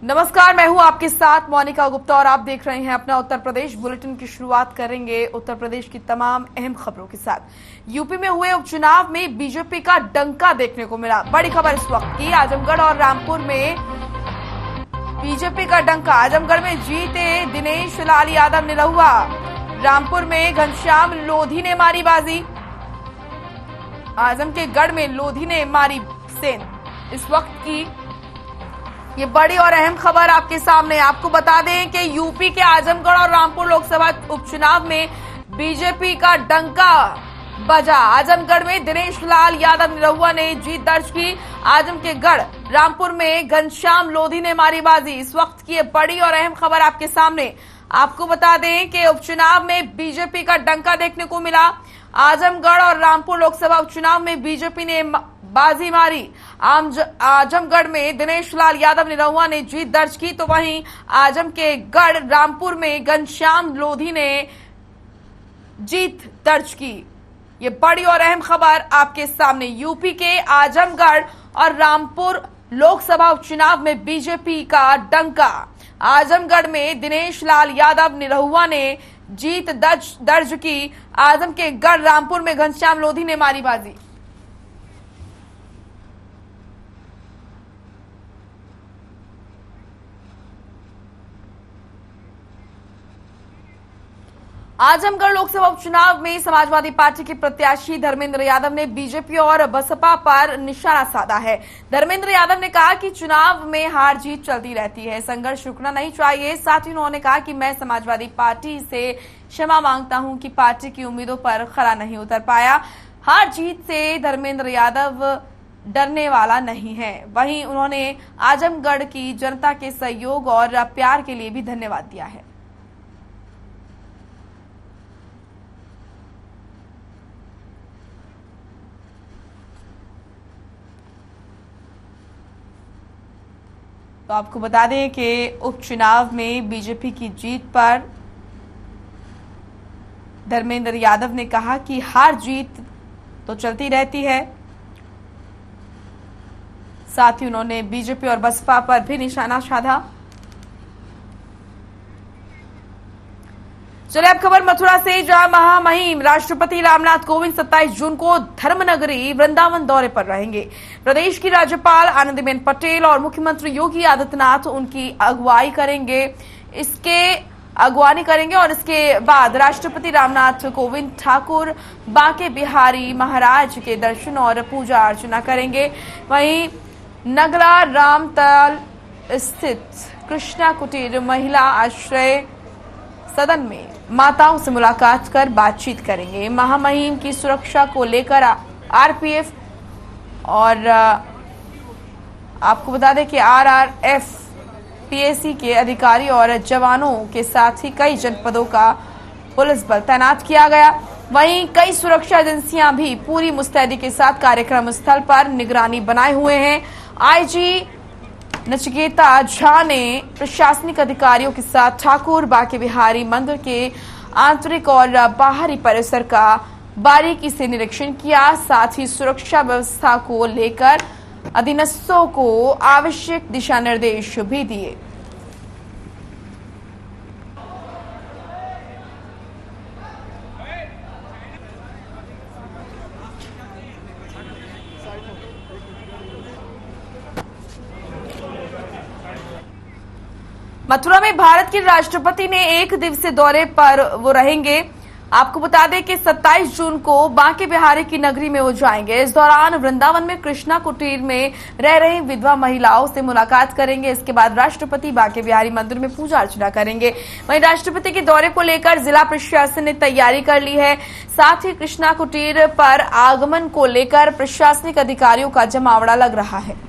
नमस्कार, मैं हूं आपके साथ मोनिका गुप्ता और आप देख रहे हैं अपना उत्तर प्रदेश बुलेटिन की शुरुआत करेंगे उत्तर प्रदेश की तमाम अहम खबरों के साथ। यूपी में हुए उपचुनाव में बीजेपी का डंका देखने को मिला। बड़ी खबर इस वक्त की, आजमगढ़ और रामपुर में बीजेपी का डंका। आजमगढ़ में जीते दिनेश लाल यादव निरहुआ, रामपुर में घनश्याम लोधी ने मारी बाजी। आजम के गढ़ में लोधी ने मारी सेंध। इस वक्त की ये बड़ी और अहम खबर आपके सामने। आपको बता दें कि यूपी के आजमगढ़ और रामपुर लोकसभा उपचुनाव में बीजेपी का डंका बजा। आजमगढ़ में दिनेश लाल यादव निरहुआ ने जीत दर्ज की। आजम के गढ़ रामपुर में घनश्याम लोधी ने मारी बाजी। इस वक्त की ये बड़ी और अहम खबर आपके सामने। आपको बता दें कि उपचुनाव में बीजेपी का डंका देखने को मिला। आजमगढ़ और रामपुर लोकसभा उपचुनाव में बीजेपी ने बाजी मारी। आजमगढ़ में दिनेश लाल यादव निरहुआ ने जीत दर्ज की, तो वहीं आजम के गढ़ रामपुर में घनश्याम लोधी ने जीत दर्ज की। ये बड़ी और अहम खबर आपके सामने। यूपी के आजमगढ़ और रामपुर लोकसभा उपचुनाव में बीजेपी का डंका। आजमगढ़ में दिनेश लाल यादव निरहुआ ने जीत दर्ज की। आजम के गढ़ रामपुर में घनश्याम लोधी ने मारी बाजी। आजमगढ़ लोकसभा उपचुनाव में समाजवादी पार्टी के प्रत्याशी धर्मेंद्र यादव ने बीजेपी और बसपा पर निशाना साधा है। धर्मेंद्र यादव ने कहा कि चुनाव में हार जीत चलती रहती है, संघर्ष रुकना नहीं चाहिए। साथ ही उन्होंने कहा कि मैं समाजवादी पार्टी से क्षमा मांगता हूं कि पार्टी की उम्मीदों पर खरा नहीं उतर पाया। हार जीत से धर्मेंद्र यादव डरने वाला नहीं है। वहीं उन्होंने आजमगढ़ की जनता के सहयोग और प्यार के लिए भी धन्यवाद दिया है। तो आपको बता दें कि उपचुनाव में बीजेपी की जीत पर धर्मेंद्र यादव ने कहा कि हार जीत तो चलती रहती है। साथ ही उन्होंने बीजेपी और बसपा पर भी निशाना साधा। चलिए अब खबर मथुरा से, जहां महामहिम राष्ट्रपति रामनाथ कोविंद 27 जून को धर्मनगरी वृंदावन दौरे पर रहेंगे। प्रदेश की राज्यपाल आनंदीबेन पटेल और मुख्यमंत्री योगी आदित्यनाथ उनकी अगुवानी करेंगे और इसके बाद राष्ट्रपति रामनाथ कोविंद ठाकुर बांके बिहारी महाराज के दर्शन और पूजा अर्चना करेंगे। वहीं नगला रामताल स्थित कृष्णा कुटीर महिला आश्रय सदन में माताओं से मुलाकात कर बातचीत करेंगे। महामहिम की सुरक्षा को लेकर आरपीएफ और आपको बता दें कि आरआरएफ, पीएसी के अधिकारी और जवानों के साथ ही कई जनपदों का पुलिस बल तैनात किया गया। वहीं कई सुरक्षा एजेंसियां भी पूरी मुस्तैदी के साथ कार्यक्रम स्थल पर निगरानी बनाए हुए हैं। आईजी नचिकेता झा ने प्रशासनिक अधिकारियों के साथ ठाकुर बांके बिहारी मंदिर के आंतरिक और बाहरी परिसर का बारीकी से निरीक्षण किया। साथ ही सुरक्षा व्यवस्था को लेकर अधीनस्थों को आवश्यक दिशा निर्देश भी दिए। मथुरा में भारत के राष्ट्रपति ने एक दिवसीय दौरे पर वो रहेंगे। आपको बता दें कि 27 जून को बांके बिहारी की नगरी में वो जाएंगे। इस दौरान वृंदावन में कृष्णा कुटीर में रह रही विधवा महिलाओं से मुलाकात करेंगे। इसके बाद राष्ट्रपति बांके बिहारी मंदिर में पूजा अर्चना करेंगे। वहीं राष्ट्रपति के दौरे को लेकर जिला प्रशासन ने तैयारी कर ली है। साथ ही कृष्णा कुटीर पर आगमन को लेकर प्रशासनिक अधिकारियों का जमावड़ा लग रहा है।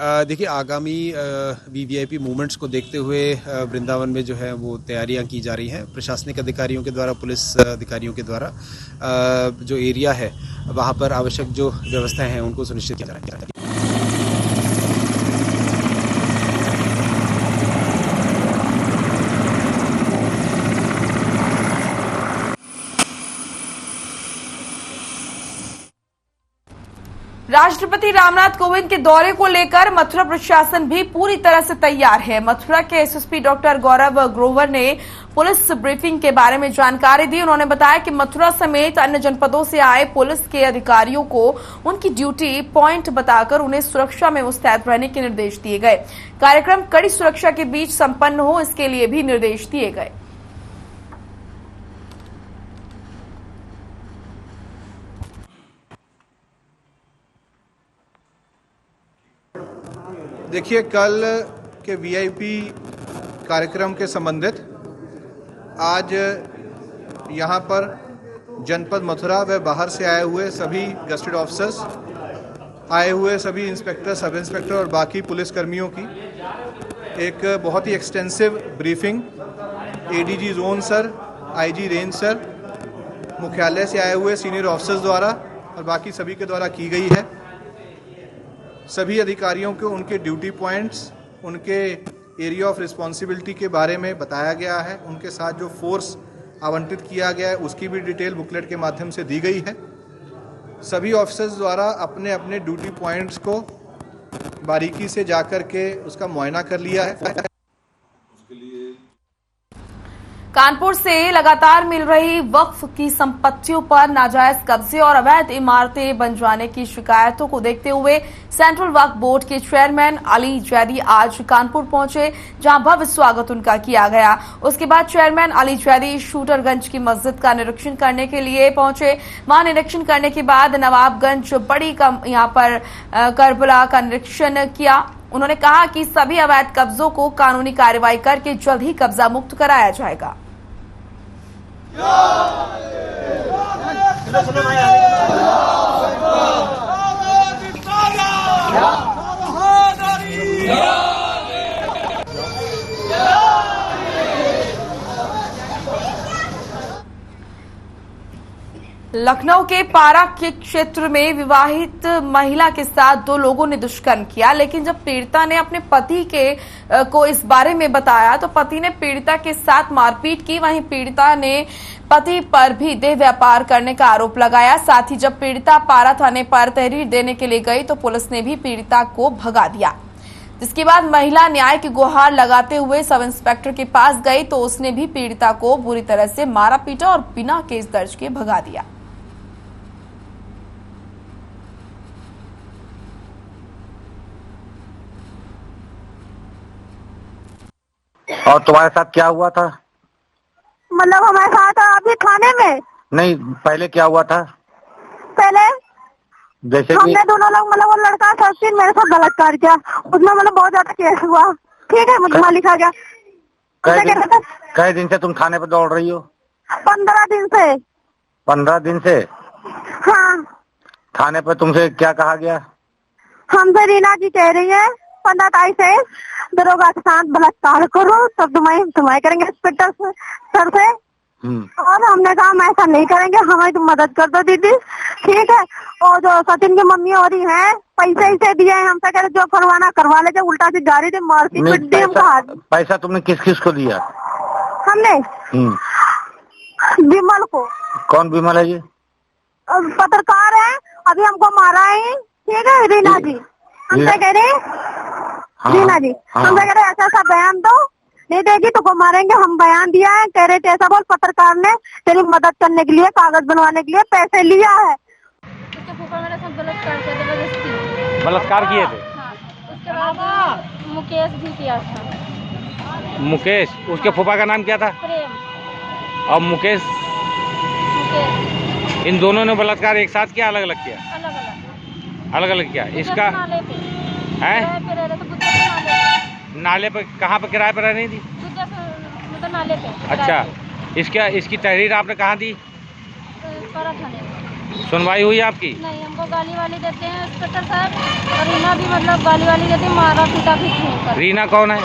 देखिए, आगामी वीवीआईपी मूवमेंट्स को देखते हुए वृंदावन में जो है वो तैयारियां की जा रही हैं। प्रशासनिक अधिकारियों के द्वारा, पुलिस अधिकारियों के द्वारा जो एरिया है वहां पर आवश्यक जो व्यवस्थाएं हैं उनको सुनिश्चित किया जा रहा है। राष्ट्रपति रामनाथ कोविंद के दौरे को लेकर मथुरा प्रशासन भी पूरी तरह से तैयार है। मथुरा के एसएसपी डॉक्टर गौरव ग्रोवर ने पुलिस ब्रीफिंग के बारे में जानकारी दी। उन्होंने बताया कि मथुरा समेत अन्य जनपदों से आए पुलिस के अधिकारियों को उनकी ड्यूटी पॉइंट बताकर उन्हें सुरक्षा में मुस्तैद रहने के निर्देश दिए गए। कार्यक्रम कड़ी सुरक्षा के बीच संपन्न हो, इसके लिए भी निर्देश दिए गए। देखिए, कल के वीआईपी कार्यक्रम के संबंधित आज यहाँ पर जनपद मथुरा व बाहर से आए हुए सभी गस्टेड ऑफिसर्स, आए हुए सभी इंस्पेक्टर, सब इंस्पेक्टर और बाकी पुलिस कर्मियों की एक बहुत ही extensive briefing ADG zone sir, IG range sir, मुख्यालय से आए हुए सीनियर ऑफिसर्स द्वारा और बाकी सभी के द्वारा की गई है। सभी अधिकारियों को उनके ड्यूटी पॉइंट्स, उनके एरिया ऑफ रिस्पॉन्सिबिलिटी के बारे में बताया गया है। उनके साथ जो फोर्स आवंटित किया गया है उसकी भी डिटेल बुकलेट के माध्यम से दी गई है। सभी ऑफिसर्स द्वारा अपने अपने ड्यूटी पॉइंट्स को बारीकी से जाकर के उसका मुआयना कर लिया है। कानपुर से लगातार मिल रही वक्फ की संपत्तियों पर नाजायज कब्जे और अवैध इमारतें बन जाने की शिकायतों को देखते हुए सेंट्रल वक्फ बोर्ड के चेयरमैन अली जैदी आज कानपुर पहुंचे, जहां भव्य स्वागत उनका किया गया। उसके बाद चेयरमैन अली जैदी शूटरगंज की मस्जिद का निरीक्षण करने के लिए पहुंचे। वहां निरीक्षण करने के बाद नवाबगंज बड़ी यहां पर करबला का निरीक्षण किया। उन्होंने कहा कि सभी अवैध कब्जों को कानूनी कार्रवाई करके जल्द ही कब्जा मुक्त कराया जाएगा। लखनऊ के पारा के क्षेत्र में विवाहित महिला के साथ दो लोगों ने दुष्कर्म किया, लेकिन जब पीड़िता ने अपने पति को इस बारे में बताया तो पति ने पीड़िता के साथ मारपीट की। वहीं पीड़िता ने पति पर भी देह व्यापार करने का आरोप लगाया। साथ ही जब पीड़िता पारा थाने पर तहरीर देने के लिए गई तो पुलिस ने भी पीड़िता को भगा दिया, जिसके बाद महिला न्याय की गुहार लगाते हुए सब इंस्पेक्टर के पास गई तो उसने भी पीड़िता को बुरी तरह से मारा पीटा और बिना केस दर्ज किए भगा दिया। और तुम्हारे साथ क्या हुआ था? मतलब हमारे साथ अभी थाने में नहीं, पहले क्या हुआ था? पहले जैसे हमने दोनों लोग, मतलब वो लड़का सबसे मेरे साथ गलत कर दिया, उसमें मतलब बहुत ज्यादा केस हुआ। ठीक है, मुकदमा लिखा गया। कई दिन से तुम थाने पर दौड़ रही हो? 15 दिन से। 15 दिन से? हाँ। थाने पर तुमसे क्या कहा गया? हमसे रीना जी कह रही है 15 तारीख से दरोगा के साथ बलात्कार करो तब तुम्हारे करेंगे इंस्पेक्टर सर से। और हमने कहा हम ऐसा नहीं करेंगे, हमारी तुम मदद कर दो दीदी। ठीक है। और जो सचिन की मम्मी हो रही है, पैसे इसे दिए हैं, हमसे कह रहे जो करवाना करवा ले, उल्टा सी गाड़ी दे मारती पीट दी हमको। पैसा तुमने किस किस को दिया? हमने विमल को। कौन विमल है ये? पत्रकार है, अभी हमको मारा है। ठीक है, रीना जी हमसे कह रहे, रीना जी हमसे कह रहे ऐसा ऐसा बयान दो, नहीं देगी तो को मारेंगे। हम बयान दिया है, कह रहे थे ऐसा बोल, पत्रकार ने तेरी मदद करने के लिए, कागज बनवाने के लिए पैसे लिया है। उसके फूफा मेरे साथ जबरदस्ती बलात्कार किए थे। हाँ, उसके बाद मुकेश भी किया था। मुकेश, उसके फूफा का नाम क्या था? प्रेम। और मुकेश, इन दोनों ने बलात्कार एक साथ किया, अलग अलग किया? अलग अलग किया। इसका है नाले पे, कहाँ पे किराए पर रहने दी? मतलब नाले पे। अच्छा, इसकी तहरीर आपने कहाँ दी? सुनवाई हुई आपकी? नहीं, हमको गाली वाली देते हैं इंस्पेक्टर साहब, और रीना भी मतलब गाली वाली देते हैं, मारा पीटा भी खूब। रीना कौन है?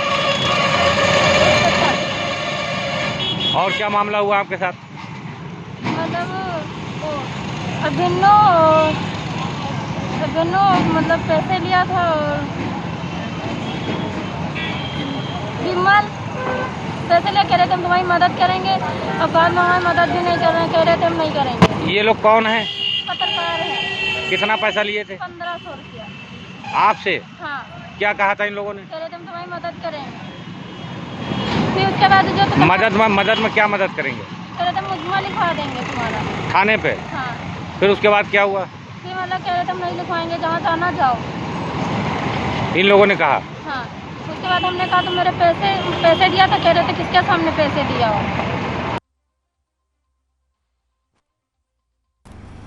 और क्या मामला हुआ आपके साथ? मतलब अभिन्नो मतलब पैसे लिया था। विमल पैसे ले कह रहे थे हम तुम्हारी मदद करेंगे, और बाद में हमारी मदद भी नहीं कर रहे, कह रहे थे हम नहीं करेंगे। ये लोग कौन है? पत्रकार है। कितना पैसा लिए थे? 1500 रुपया। आपसे? हाँ। क्या कहा था इन लोगों ने? कह रहे थे हम तुम्हारी मदद करेंगे। फिर उसके बाद जो मदद में क्या मदद करेंगे? कह रहे थे मुकदमा लिखवा देंगे तुम्हारा थाने पे। हाँ। फिर उसके बाद क्या हुआ? फिर मतलब कह रहे थे हम नहीं लिखवाएंगे, जहाँ जाना जाओ। इन लोगों ने कहा? हाँ। उसके बाद हमने कहा तुम मेरे पैसे दिया था, कह रहे थे किसके सामने पैसे दिया हो।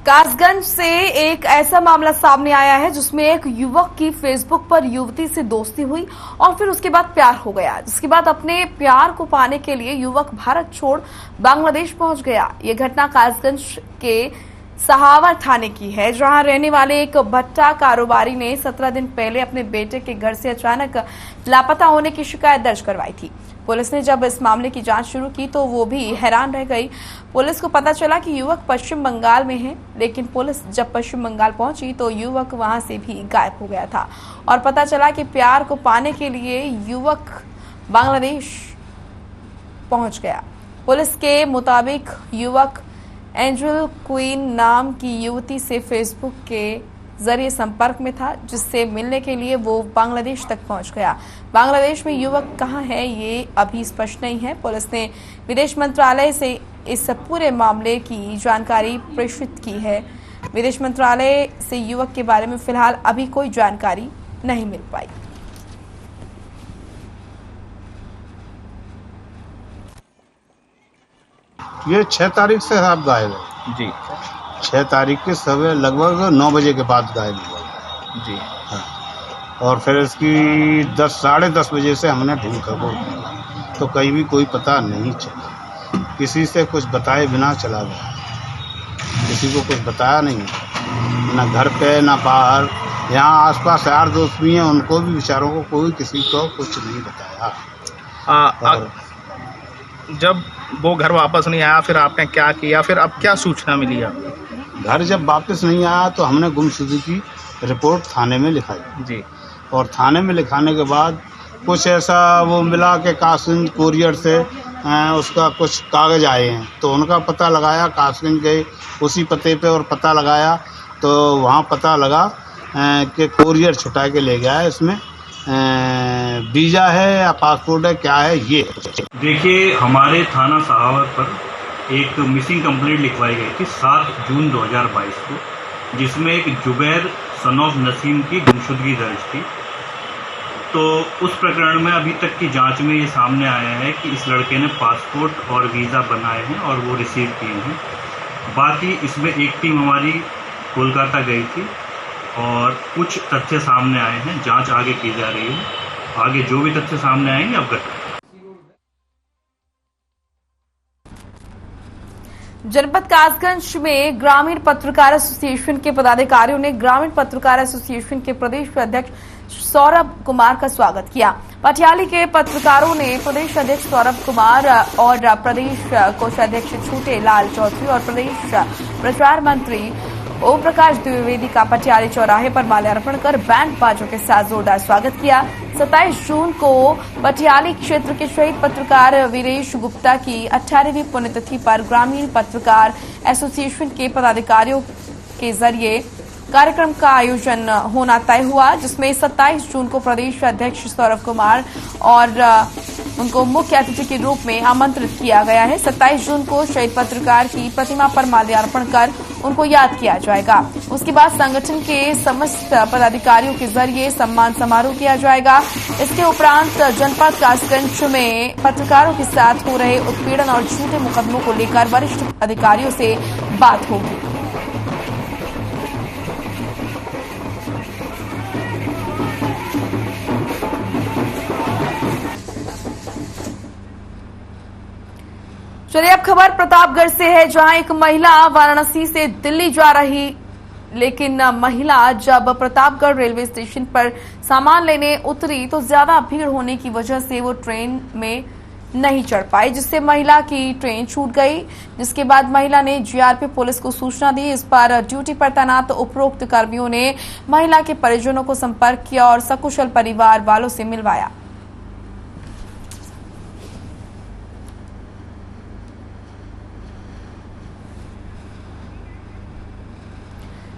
कासगंज से एक ऐसा मामला सामने आया है जिसमें एक युवक की फेसबुक पर युवती से दोस्ती हुई और फिर उसके बाद प्यार हो गया, जिसके बाद अपने प्यार को पाने के लिए युवक भारत छोड़ बांग्लादेश पहुंच गया। ये घटना कासगंज के सहावर थाने की है, जहां रहने वाले एक भट्टा कारोबारी ने 17 दिन पहले अपने बेटे के घर से अचानक लापता होने की शिकायत दर्ज करवाई थी। पुलिस ने जब इस मामले की जांच शुरू की तो वो भी हैरान रह गई। पुलिस को पता चला कि युवक पश्चिम बंगाल में है, लेकिन पुलिस जब पश्चिम बंगाल पहुंची तो युवक वहां से भी गायब हो गया था और पता चला कि प्यार को पाने के लिए युवक बांग्लादेश पहुंच गया। पुलिस के मुताबिक युवक एंजल क्वीन नाम की युवती से फेसबुक के जरिए संपर्क में था, जिससे मिलने के लिए वो बांग्लादेश तक पहुंच गया। बांग्लादेश में युवक कहां है ये अभी स्पष्ट नहीं है। पुलिस ने विदेश मंत्रालय से इस पूरे मामले की जानकारी प्रेषित की है। विदेश मंत्रालय से युवक के बारे में फिलहाल अभी कोई जानकारी नहीं मिल पाई। ये 6 तारीख से आप गायब है जी। 6 तारीख के सुबह लगभग 9 बजे के बाद गायब हुआ जी। हाँ। और फिर इसकी 10 साढ़े 10 बजे से हमने ढूंढ खबर की तो कहीं भी कोई पता नहीं चला। किसी से कुछ बताए बिना चला गया, किसी को कुछ बताया नहीं, ना घर पे ना बाहर। यहाँ आसपास यार दोस्त भी हैं, उनको भी बेचारों को कोई किसी को कुछ नहीं बताया। जब वो घर वापस नहीं आया फिर आपने क्या किया? फिर अब क्या सूचना मिली आपको? घर जब वापस नहीं आया तो हमने गुमशुदगी की रिपोर्ट थाने में लिखाई जी। और थाने में लिखाने के बाद कुछ ऐसा वो मिला कि कासगंज कोरियर से उसका कुछ कागज़ आए हैं, तो उनका पता लगाया, कासगंज गए उसी पते पे और पता लगाया तो वहाँ पता लगा कि कोरियर छुटा के ले गया है। इसमें वीज़ा है या पासपोर्ट है, क्या है ये। देखिए, हमारे थाना सहावर पर एक मिसिंग कंप्लेंट लिखवाई गई थी 7 जून 2022 को, जिसमें एक जुबैर सन ऑफ नसीम की गुमशुदगी दर्ज थी। तो उस प्रकरण में अभी तक की जांच में ये सामने आया है कि इस लड़के ने पासपोर्ट और वीज़ा बनाए हैं और वो रिसीव किए हैं। बाकी इसमें एक टीम हमारी कोलकाता गई थी और कुछ तथ्य सामने आए हैं, जांच आगे की जा रही है। आगे जो भी तथ्य सामने आएंगे अवगत। जनपद कासगंज में ग्रामीण पत्रकार एसोसिएशन के पदाधिकारियों ने ग्रामीण पत्रकार एसोसिएशन के प्रदेश अध्यक्ष सौरभ कुमार का स्वागत किया। पटियाली के पत्रकारों ने प्रदेश अध्यक्ष सौरभ कुमार और प्रदेश कोषाध्यक्ष छोटे लाल चौधरी और प्रदेश प्रचार मंत्री ओम प्रकाश द्विवेदी का पटियाली चौराहे पर माल्यार्पण कर बैंड बाजों के साथ जोरदार स्वागत किया। 27 जून को पटियाली क्षेत्र के शहीद पत्रकार वीरेश गुप्ता की 18वीं पुण्यतिथि पर ग्रामीण पत्रकार एसोसिएशन के पदाधिकारियों के जरिए कार्यक्रम का आयोजन होना तय हुआ, जिसमें 27 जून को प्रदेश अध्यक्ष सौरभ कुमार और उनको मुख्य अतिथि के रूप में आमंत्रित किया गया है। 27 जून को शहीद पत्रकार की प्रतिमा पर माल्यार्पण कर उनको याद किया जाएगा। उसके बाद संगठन के समस्त पदाधिकारियों के जरिए सम्मान समारोह किया जाएगा। इसके उपरांत जनपद कासगंज में पत्रकारों के साथ हो रहे उत्पीड़न और झूठे मुकदमों को लेकर वरिष्ठ अधिकारियों से बात होगी। चलिए अब खबर प्रतापगढ़ से है, जहां एक महिला वाराणसी से दिल्ली जा रही, लेकिन महिला जब प्रतापगढ़ रेलवे स्टेशन पर सामान लेने उतरी तो ज्यादा भीड़ होने की वजह से वो ट्रेन में नहीं चढ़ पाई, जिससे महिला की ट्रेन छूट गई। जिसके बाद महिला ने जीआरपी पुलिस को सूचना दी। इस पर ड्यूटी पर तैनात उपरोक्त कर्मियों ने महिला के परिजनों को संपर्क किया और सकुशल परिवार वालों से मिलवाया।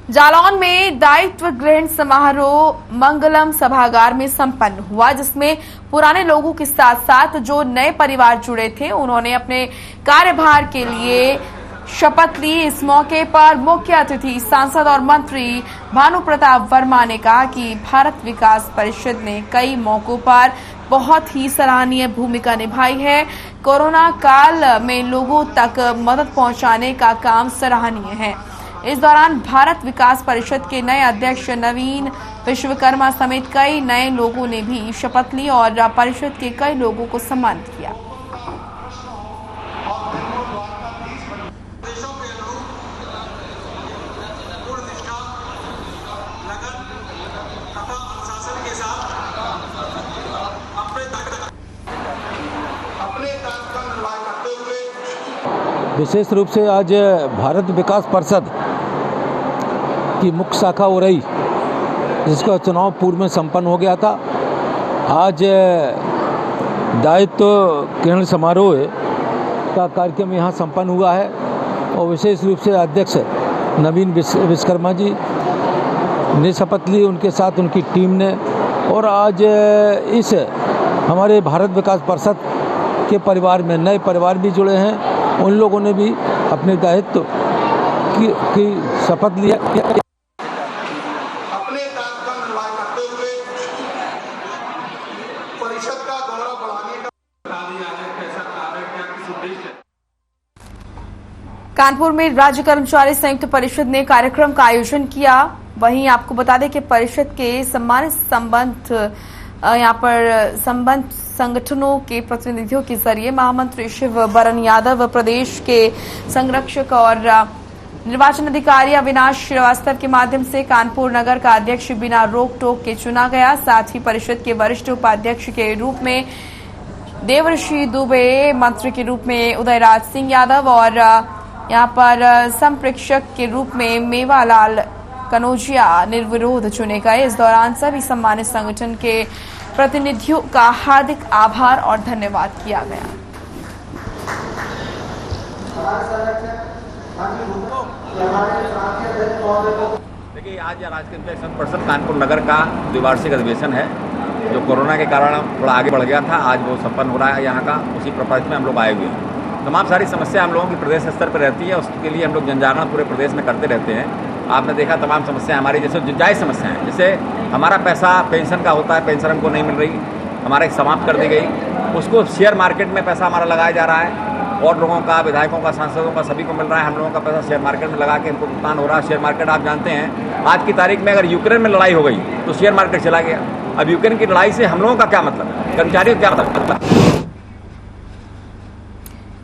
जालौन में दायित्व ग्रहण समारोह मंगलम सभागार में संपन्न हुआ, जिसमें पुराने लोगों के साथ साथ जो नए परिवार जुड़े थे उन्होंने अपने कार्यभार के लिए शपथ ली। इस मौके पर मुख्य अतिथि सांसद और मंत्री भानु प्रताप वर्मा ने कहा कि भारत विकास परिषद ने कई मौकों पर बहुत ही सराहनीय भूमिका निभाई है। कोरोना काल में लोगों तक मदद पहुंचाने का काम सराहनीय है। इस दौरान भारत विकास परिषद के नए अध्यक्ष नवीन विश्वकर्मा समेत कई नए लोगों ने भी शपथ ली और परिषद के कई लोगों को सम्मानित किया। विशेष रूप से आज भारत विकास परिषद की मुख्य शाखा हो रही, जिसका चुनाव पूर्व में संपन्न हो गया था। आज दायित्व ग्रहण समारोह का कार्यक्रम यहाँ संपन्न हुआ है और विशेष रूप से अध्यक्ष नवीन विश्वकर्मा जी ने शपथ ली, उनके साथ उनकी टीम ने। और आज इस हमारे भारत विकास परिषद के परिवार में नए परिवार भी जुड़े हैं, उन लोगों ने भी अपने दायित्व की शपथ लिया। अपने दायित्व का निर्वाह करते हुए परिषद का गौरव बढ़ाने का कैसा कार्य क्या किस उद्देश्य। कानपुर में राज्य कर्मचारी संयुक्त परिषद ने कार्यक्रम का आयोजन किया। वहीं आपको बता दें कि परिषद के सम्मानित संबंध संगठनों के प्रतिनिधियों के जरिए महामंत्री शिव बरन यादव, प्रदेश के संरक्षक और निर्वाचन अधिकारी अविनाश श्रीवास्तव के माध्यम से कानपुर नगर का अध्यक्ष बिना रोक टोक के चुना गया। साथ ही परिषद के वरिष्ठ उपाध्यक्ष के रूप में देवर्षि दुबे, मंत्री के रूप में उदयराज सिंह यादव और यहाँ पर संप्रेक्षक के रूप में मेवालाल कनौजिया निर्विरोध चुने गए। इस दौरान सभी सम्मानित संगठन के प्रतिनिधियों का हार्दिक आभार और धन्यवाद किया गया। देखिए, आज राज्य कर्मचारी परिषद कानपुर नगर का द्विवार्षिक अधिवेशन है, जो कोरोना के कारण थोड़ा आगे बढ़ गया था। आज वो संपन्न हो रहा है यहाँ का, उसी प्रपक्ष में हम लोग आए हुए हैं। तमाम सारी समस्या हम लोगों की प्रदेश स्तर पर रहती है, उसके लिए हम लोग जनजागरण पूरे प्रदेश में करते रहते हैं। आपने देखा तमाम समस्या हमारी जैसे जायज़ समस्या है, जैसे हमारा पैसा पेंशन का होता है, पेंशन हमको नहीं मिल रही, हमारे समाप्त कर दी गई। उसको शेयर मार्केट में पैसा हमारा लगाया जा रहा है और लोगों का, विधायकों का, सांसदों का, सभी को मिल रहा है। हम लोगों का पैसा शेयर मार्केट में लगा के हमको भुगतान हो रहा है। शेयर मार्केट आप जानते हैं, आज की तारीख में अगर यूक्रेन में लड़ाई हो गई तो शेयर मार्केट चला गया। अब यूक्रेन की लड़ाई से हम लोगों का क्या मतलब, कर्मचारियों का क्या मतलब।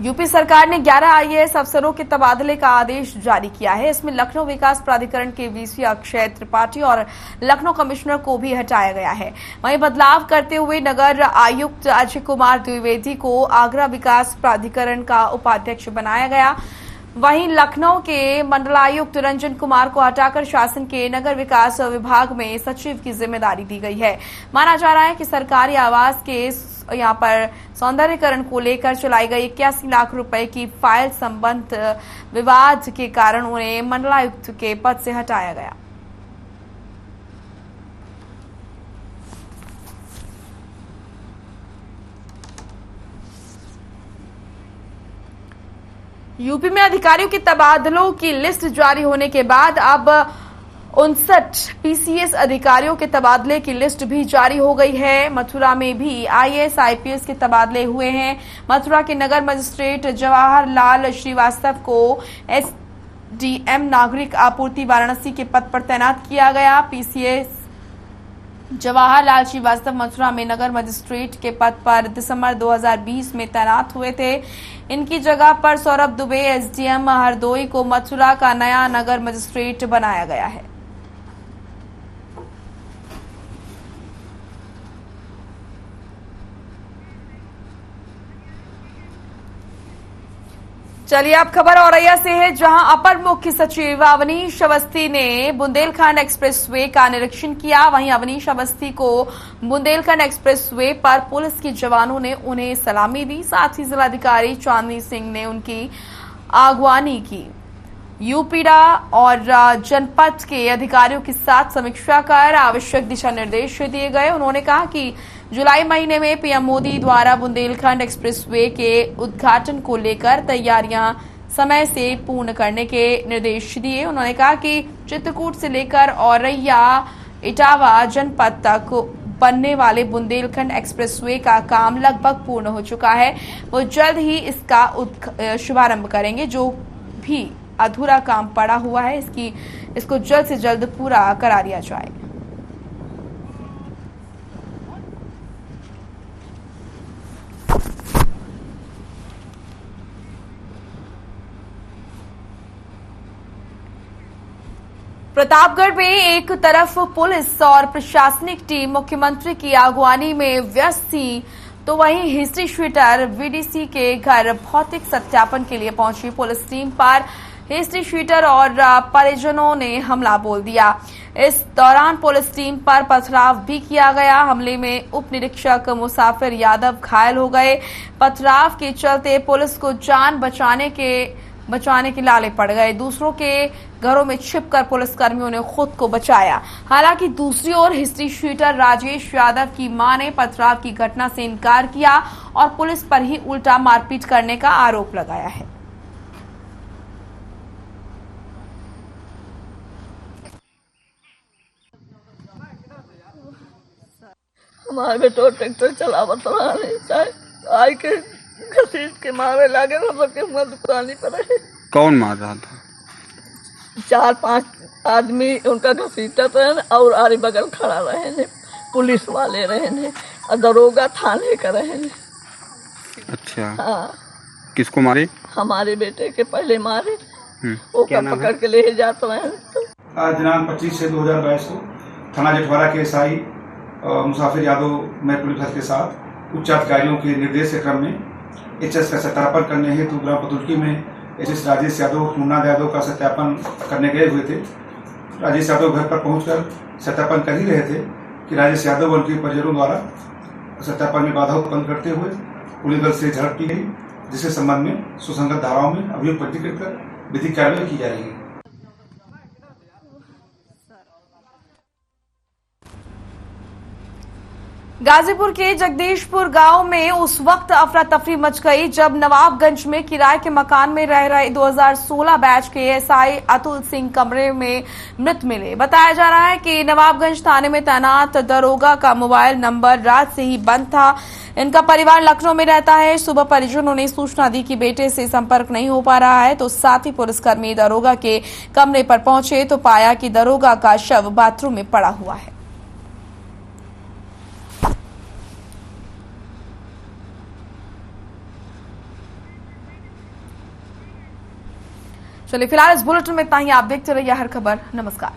यूपी सरकार ने 11 आईएएस अफसरों के तबादले का आदेश जारी किया है। इसमें लखनऊ विकास प्राधिकरण के वीसी अक्षय त्रिपाठी और लखनऊ कमिश्नर को भी हटाया गया है। वहीं बदलाव करते हुए नगर आयुक्त अजय कुमार द्विवेदी को आगरा विकास प्राधिकरण का उपाध्यक्ष बनाया गया। वहीं लखनऊ के मंडलायुक्त रंजन कुमार को हटाकर शासन के नगर विकास विभाग में सचिव की जिम्मेदारी दी गई है। माना जा रहा है कि सरकारी आवास के यहाँ पर सौंदर्यीकरण को लेकर चलाई गई 81 लाख रुपए की फाइल संबंध विवाद के कारण उन्हें मंडलायुक्त के पद से हटाया गया। यूपी में अधिकारियों के तबादलों की लिस्ट जारी होने के बाद अब 59 पीसीएस अधिकारियों के तबादले की लिस्ट भी जारी हो गई है। मथुरा में भी आईएएस आईपीएस के तबादले हुए हैं। मथुरा के नगर मजिस्ट्रेट जवाहर लाल श्रीवास्तव को एसडीएम नागरिक आपूर्ति वाराणसी के पद पर तैनात किया गया। पीसीएस जवाहर लाल श्रीवास्तव मथुरा में नगर मजिस्ट्रेट के पद पर दिसंबर 2020 में तैनात हुए थे। इनकी जगह पर सौरभ दुबे एसडीएम हरदोई को मथुरा का नया नगर मजिस्ट्रेट बनाया गया है। चलिए अब खबर औरैया से है, जहां अपर मुख्य सचिव अवनीश अवस्थी ने बुंदेलखंड एक्सप्रेसवे का निरीक्षण किया। वहीं अवनीश अवस्थी को बुंदेलखंड एक्सप्रेसवे पर पुलिस के जवानों ने उन्हें सलामी दी। साथ ही जिलाधिकारी चांदनी सिंह ने उनकी अगवानी की। यूपीडा और जनपद के अधिकारियों के साथ समीक्षा कर आवश्यक दिशा निर्देश दिए गए। उन्होंने कहा कि जुलाई महीने में पीएम मोदी द्वारा बुंदेलखंड एक्सप्रेसवे के उद्घाटन को लेकर तैयारियां समय से पूर्ण करने के निर्देश दिए। उन्होंने कहा कि चित्रकूट से लेकर औरैया इटावा जनपद तक बनने वाले बुंदेलखंड एक्सप्रेसवे का काम लगभग पूर्ण हो चुका है। वो जल्द ही इसका शुभारंभ करेंगे। जो भी अधूरा काम पड़ा हुआ है इसको जल्द से जल्द पूरा करा दिया जाए। प्रतापगढ़ में एक तरफ पुलिस और प्रशासनिक टीम मुख्यमंत्री की अगुवानी में व्यस्त थी, तो वहीं हिस्ट्री शीटर वीडीसी के घर भौतिक सत्यापन के लिए पहुंची पुलिस टीम पर हिस्ट्री शीटर और परिजनों ने हमला बोल दिया। इस दौरान पुलिस टीम पर पथराव भी किया गया। हमले में उप निरीक्षक मुसाफिर यादव घायल हो गए। पथराव के चलते पुलिस को जान बचाने के लाले पड़ गए। दूसरों के घरों में छिपकर पुलिसकर्मियों ने खुद को बचाया। हालांकि दूसरी ओर हिस्ट्री शीटर राजेश यादव की मां ने पथराव की घटना से इनकार किया और पुलिस पर ही उल्टा मारपीट करने का आरोप लगाया है। हमारे बेटो ट्रैक्टर चलावत रहा आई के घसीट के मारे लागे दुकानी पर। कौन मार रहा था? 4-5 आदमी उनका घसीटत रहे और आरी बगल खड़ा रहे ने, पुलिस वाले रहे ने और दरोगा थाने का रहे ने। अच्छा। हाँ। किसको मारे? हमारे बेटे के पहले मारे, वो पकड़ के ले जाते रहे। आज दिनांक 25 से 2022 को थाना जेठवाड़ा के एसआई मुसाफिर यादव मैं पुलिस के साथ उच्च अधिकारियों के निर्देश के क्रम में एचएस का सत्यापन करने हेतु ग्राम पतुल्की में एचएस राजेश यादव मुन्ना यादव का सत्यापन करने गए हुए थे। राजेश यादव घर पर पहुंचकर सत्यापन कर ही रहे थे कि राजेश यादव और उनके परिजनों द्वारा सत्यापन में बाधा उत्पन्न करते हुए पुलिस बल से झड़प की गई, जिसके संबंध में सुसंगत धाराओं में अभियोग पंजीकृत कर विधिक कार्रवाई की जा रही है। गाजीपुर के जगदीशपुर गांव में उस वक्त अफरा तफरी मच गई जब नवाबगंज में किराए के मकान में रह रहे 2016 बैच के एसआई अतुल सिंह कमरे में मृत मिले। बताया जा रहा है कि नवाबगंज थाने में तैनात दरोगा का मोबाइल नंबर रात से ही बंद था। इनका परिवार लखनऊ में रहता है। सुबह परिजनों ने सूचना दी कि बेटे से संपर्क नहीं हो पा रहा है, तो साथ ही पुलिसकर्मी दरोगा के कमरे पर पहुंचे तो पाया कि दरोगा का शव बाथरूम में पड़ा हुआ है। चलिए फिलहाल इस बुलेटिन में इतना ही। आप देखते रहिए हर खबर। नमस्कार।